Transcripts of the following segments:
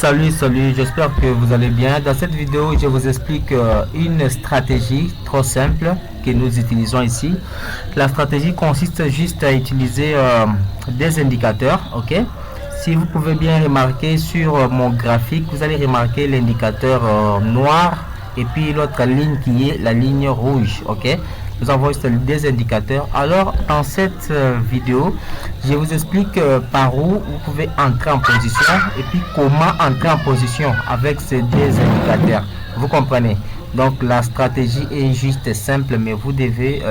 Salut, j'espère que vous allez bien. Dans cette vidéo, je vous explique une stratégie trop simple que nous utilisons ici. La stratégie consiste juste à utiliser des indicateurs, ok? Si vous pouvez bien remarquer sur mon graphique, vous allez remarquer l'indicateur noir et puis l'autre ligne qui est la ligne rouge, ok? Nous avons des indicateurs. Alors dans cette vidéo, je vous explique par où vous pouvez entrer en position et puis comment entrer en position avec ces deux indicateurs. Vous comprenez? Donc la stratégie est juste simple, mais vous devez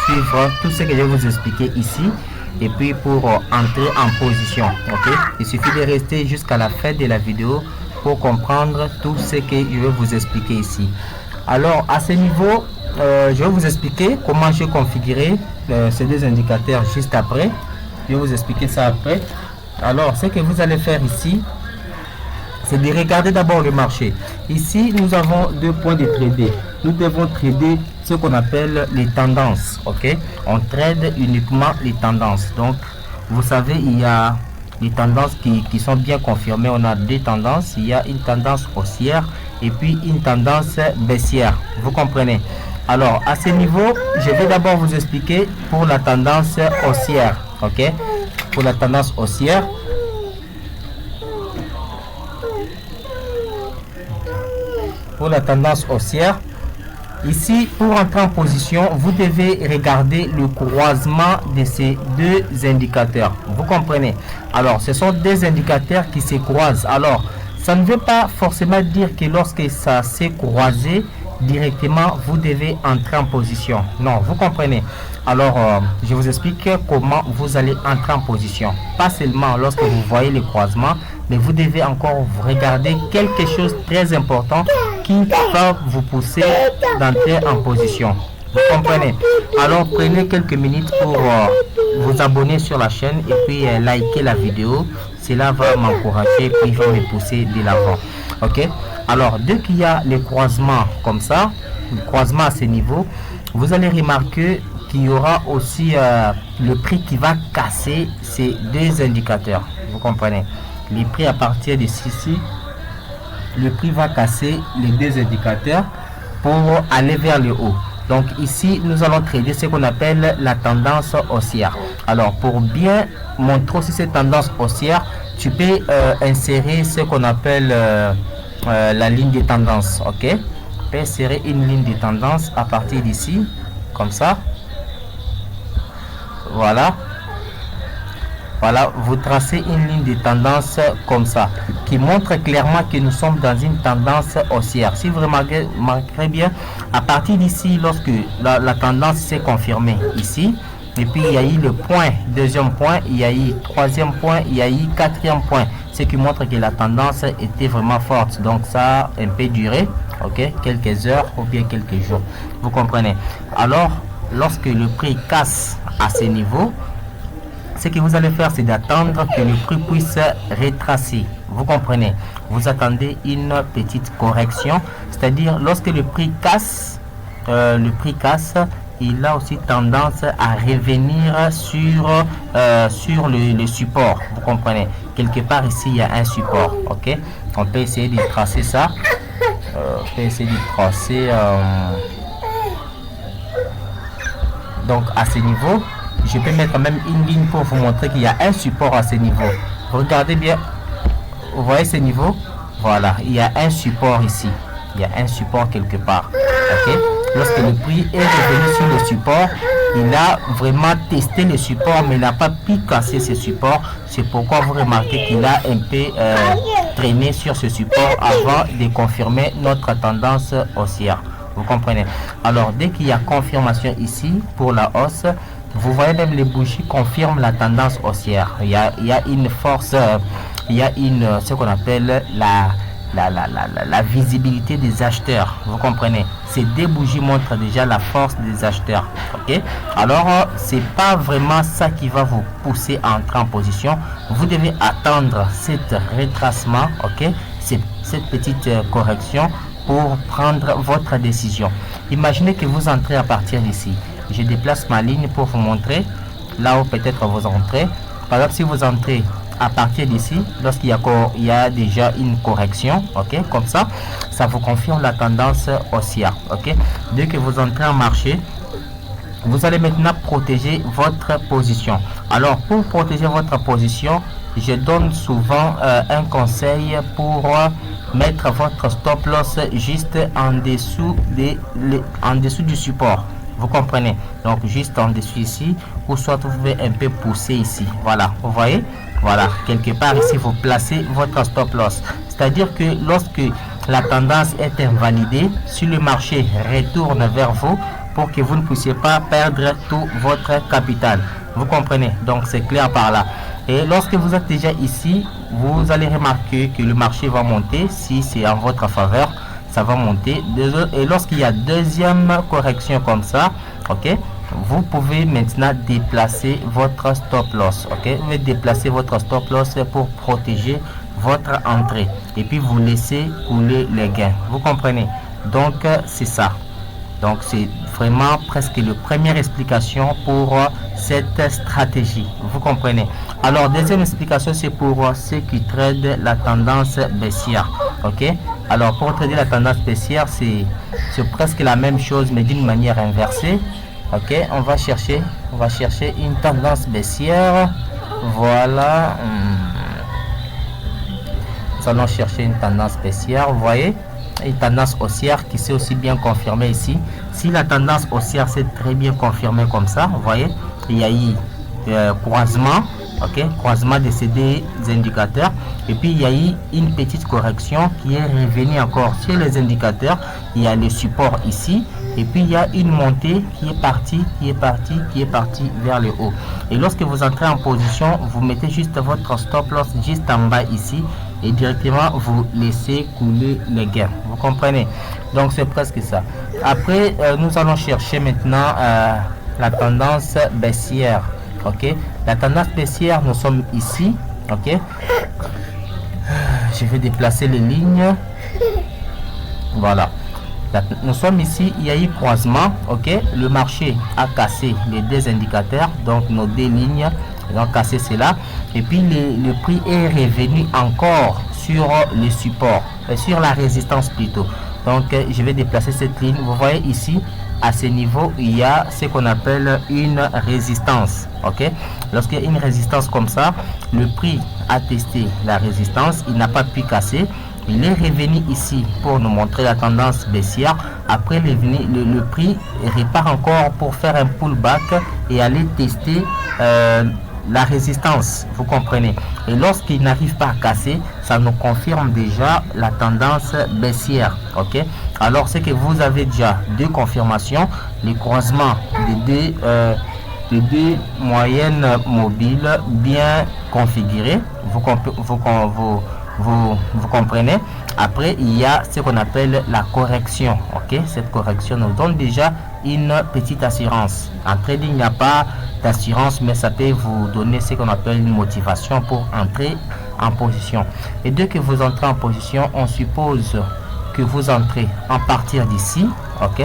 suivre tout ce que je vais vous expliquer ici. Et puis pour entrer en position, ok, il suffit de rester jusqu'à la fin de la vidéo pour comprendre tout ce que je vais vous expliquer ici. Alors à ce niveau, je vais vous expliquer comment je configurer ces deux indicateurs juste après. Je vais vous expliquer ça après. Alors ce que vous allez faire ici, c'est de regarder d'abord le marché. Ici nous avons deux points de trader. Nous devons trader ce qu'on appelle les tendances, ok? On trade uniquement les tendances. Donc vous savez, il y a les tendances qui sont bien confirmées. On a deux tendances. Il y a une tendance haussière et puis une tendance baissière. Vous comprenez? Alors à ce niveau, je vais d'abord vous expliquer pour la tendance haussière, ok? Pour la tendance haussière, ici pour entrer en position, vous devez regarder le croisement de ces deux indicateurs. Vous comprenez? Alors ce sont des indicateurs qui se croisent. Alors ça ne veut pas forcément dire que lorsque ça s'est croisé directement vous devez entrer en position. Non, vous comprenez? Alors je vous explique comment vous allez entrer en position. Pas seulement lorsque vous voyez le croisement, mais vous devez encore regarder quelque chose de très important qui va vous pousser d'entrer en position. Vous comprenez? Alors prenez quelques minutes pour vous abonner sur la chaîne et puis liker la vidéo. Cela va m'encourager et puis va me pousser de l'avant. Ok? Alors dès qu'il y a les croisements comme ça, le croisement à ce niveau, vous allez remarquer qu'il y aura aussi le prix qui va casser ces deux indicateurs. Vous comprenez? Les prix à partir de ici, le prix va casser les deux indicateurs pour aller vers le haut. Donc ici nous allons trader ce qu'on appelle la tendance haussière. Alors pour bien montrer aussi cette tendance haussière, tu peux insérer ce qu'on appelle la ligne de tendance, ok? Tu peux insérer une ligne de tendance à partir d'ici, comme ça. Voilà, vous tracez une ligne de tendance comme ça, qui montre clairement que nous sommes dans une tendance haussière. Si vous remarquerez bien, à partir d'ici, lorsque la tendance s'est confirmée ici, et puis il y a eu le point, deuxième point, il y a eu troisième point, il y a eu quatrième point, ce qui montre que la tendance était vraiment forte. Donc ça a un peu duré, ok, quelques heures ou bien quelques jours. Vous comprenez? Alors lorsque le prix casse à ce niveau, ce que vous allez faire, c'est d'attendre que le prix puisse retracer. Vous comprenez? Vous attendez une petite correction, c'est-à-dire lorsque le prix casse, il a aussi tendance à revenir sur le support. Vous comprenez? Quelque part ici, il y a un support, ok? On peut essayer de tracer ça. Donc à ce niveau, je peux mettre même une ligne pour vous montrer qu'il y a un support à ce niveau. Regardez bien, vous voyez ce niveau? Voilà, il y a un support ici. Il y a un support quelque part. Ok? Lorsque le prix est revenu sur le support, il a vraiment testé le support, mais il n'a pas pu casser ce support. C'est pourquoi vous remarquez qu'il a un peu traîné sur ce support avant de confirmer notre tendance haussière. Vous comprenez? Alors dès qu'il y a confirmation ici pour la hausse, vous voyez même les bougies confirment la tendance haussière. Il y a une force, il y a ce qu'on appelle la visibilité des acheteurs. Vous comprenez? Ces deux bougies montrent déjà la force des acheteurs. Ok? Alors c'est pas vraiment ça qui va vous pousser à entrer en position. Vous devez attendre cet retracement, ok, cette petite correction pour prendre votre décision. Imaginez que vous entrez à partir d'ici. Je déplace ma ligne pour vous montrer là où peut-être vous entrez. Par exemple, si vous entrez à partir d'ici, lorsqu'il y a déjà une correction, ok, comme ça, ça vous confirme la tendance haussière, ok. Dès que vous entrez en marché, vous allez maintenant protéger votre position. Alors, pour protéger votre position, je donne souvent un conseil pour mettre votre stop loss juste en dessous du support. Vous comprenez? Donc, juste en dessous ici, ou soit vous pouvez un peu pousser ici. Voilà, vous voyez? Voilà, quelque part ici, vous placez votre stop loss. C'est-à-dire que lorsque la tendance est invalidée, si le marché retourne vers vous, pour que vous ne puissiez pas perdre tout votre capital. Vous comprenez? Donc, c'est clair par là. Et lorsque vous êtes déjà ici, vous allez remarquer que le marché va monter. Si c'est en votre faveur, ça va monter. Et lorsqu'il y a deuxième correction comme ça, ok, vous pouvez maintenant déplacer votre stop loss. Ok, vous pouvez déplacer votre stop loss pour protéger votre entrée. Et puis, vous laissez couler les gains. Vous comprenez? Donc, c'est ça. Donc, c'est vraiment presque la première explication pour cette stratégie. Vous comprenez? Alors, deuxième explication, c'est pour ceux qui tradent la tendance baissière. Ok? Alors, pour trader la tendance baissière, c'est presque la même chose, mais d'une manière inversée. Ok? On va chercher une tendance baissière. Voilà. Nous allons chercher une tendance baissière. Vous voyez? Une tendance haussière qui s'est aussi bien confirmée ici. Si la tendance haussière s'est très bien confirmée comme ça, vous voyez, il y a eu croisement, ok, croisement de ces deux indicateurs, et puis il y a eu une petite correction qui est revenue encore sur les indicateurs. Il y a le support ici, et puis il y a une montée qui est partie vers le haut. Et lorsque vous entrez en position, vous mettez juste votre stop loss juste en bas ici, et directement vous laissez couler les gains. Vous comprenez? Donc c'est presque ça. Après, nous allons chercher maintenant la tendance baissière. Ok, la tendance baissière, nous sommes ici. Ok, je vais déplacer les lignes. Voilà, nous sommes ici. Il y a eu croisement. Ok, le marché a cassé les deux indicateurs, donc nos deux lignes. Ils ont cassé cela, et puis le prix est revenu encore sur le support, sur la résistance plutôt. Donc je vais déplacer cette ligne. Vous voyez ici, à ce niveau, il y a ce qu'on appelle une résistance. Ok, lorsqu'il y a une résistance comme ça, le prix a testé la résistance, il n'a pas pu casser. Il est revenu ici pour nous montrer la tendance baissière. Après, le prix repart encore pour faire un pullback et aller tester la résistance. Vous comprenez? Et lorsqu'il n'arrive pas à casser, ça nous confirme déjà la tendance baissière. Ok, alors c'est que vous avez déjà deux confirmations, les croisements des deux moyennes mobiles bien configurées. Vous comprenez? Après, il y a ce qu'on appelle la correction. Ok, cette correction nous donne déjà une petite assurance. En trading, il n'y a pas d'assurance, mais ça peut vous donner ce qu'on appelle une motivation pour entrer en position. Et dès que vous entrez en position, on suppose que vous entrez en partir d'ici. Ok,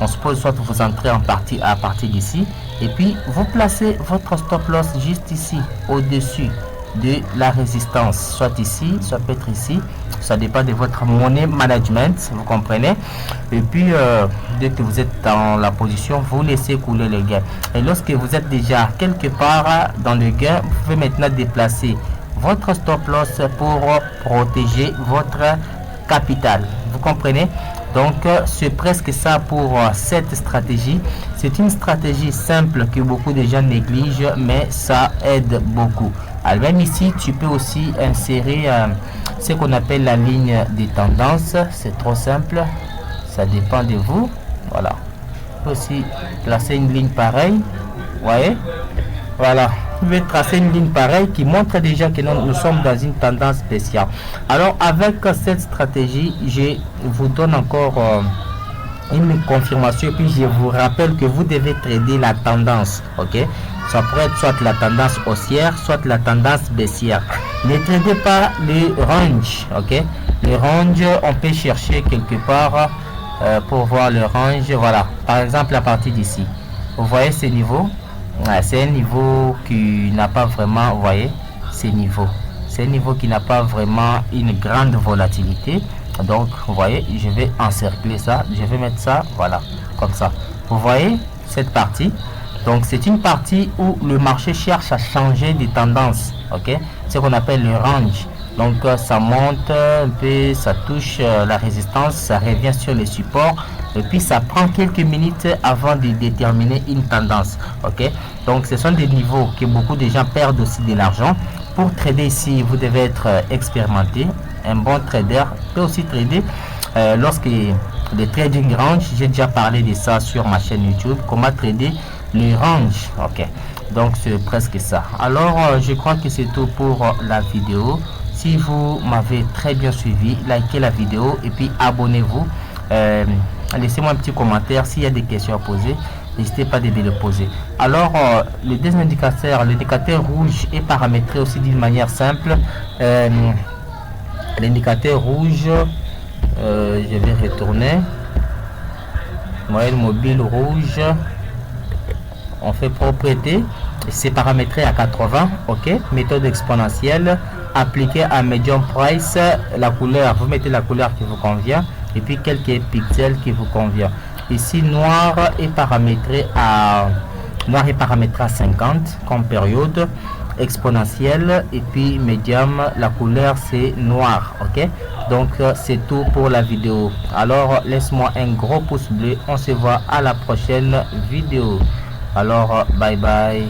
on suppose soit vous entrez en partie à partir d'ici, et puis vous placez votre stop loss juste ici, au-dessus de la résistance, soit ici, soit peut-être ici. Ça dépend de votre money management, vous comprenez? Et puis dès que vous êtes dans la position, vous laissez couler les gains. Et lorsque vous êtes déjà quelque part dans le gain, vous pouvez maintenant déplacer votre stop loss pour protéger votre capital. Vous comprenez? Donc c'est presque ça pour cette stratégie. C'est une stratégie simple que beaucoup de gens négligent, mais ça aide beaucoup. Alors même ici, tu peux aussi insérer ce qu'on appelle la ligne de tendance. C'est trop simple, ça dépend de vous. Voilà, vous pouvez aussi placer une ligne pareille. Vous voyez? Voilà, vous pouvez tracer une ligne pareille qui montre déjà que nous sommes dans une tendance spéciale. Alors avec cette stratégie, je vous donne encore une confirmation, puis je vous rappelle que vous devez trader la tendance. Ok, ça pourrait être soit la tendance haussière, soit la tendance baissière. Ne tradez pas le range. Ok, le range, on peut chercher quelque part pour voir le range. Voilà, par exemple à partir d'ici, vous voyez ce niveau. C'est un niveau qui n'a pas vraiment, vous voyez, ces niveaux. C'est un niveau qui n'a pas vraiment une grande volatilité. Donc vous voyez, je vais encercler ça, je vais mettre ça, voilà, comme ça. Vous voyez cette partie. Donc c'est une partie où le marché cherche à changer de tendance, ok, ce qu'on appelle le range. Donc ça monte un peu, ça touche la résistance, ça revient sur les supports et puis ça prend quelques minutes avant de déterminer une tendance, ok. Donc ce sont des niveaux que beaucoup de gens perdent aussi de l'argent. Pour trader ici, vous devez être expérimenté. Un bon trader peut aussi trader lorsque le trading range, j'ai déjà parlé de ça sur ma chaîne YouTube, comment trader le range, ok. Donc c'est presque ça. Alors je crois que c'est tout pour la vidéo. Si vous m'avez très bien suivi, likez la vidéo et puis abonnez-vous. Laissez-moi un petit commentaire s'il y a des questions à poser. N'hésitez pas de le poser. Alors, le deuxième indicateur, l'indicateur rouge est paramétré aussi d'une manière simple. L'indicateur rouge, je vais retourner. Moyenne mobile rouge. On fait propriété. C'est paramétré à 80. Ok. Méthode exponentielle. Appliquée à medium price. La couleur, vous mettez la couleur qui vous convient. Et puis quelques pixels qui vous convient. Ici noir est paramétré à 50 comme période, exponentielle et puis médium, la couleur c'est noir, ok. Donc c'est tout pour la vidéo. Alors laisse-moi un gros pouce bleu, on se voit à la prochaine vidéo. Alors bye bye.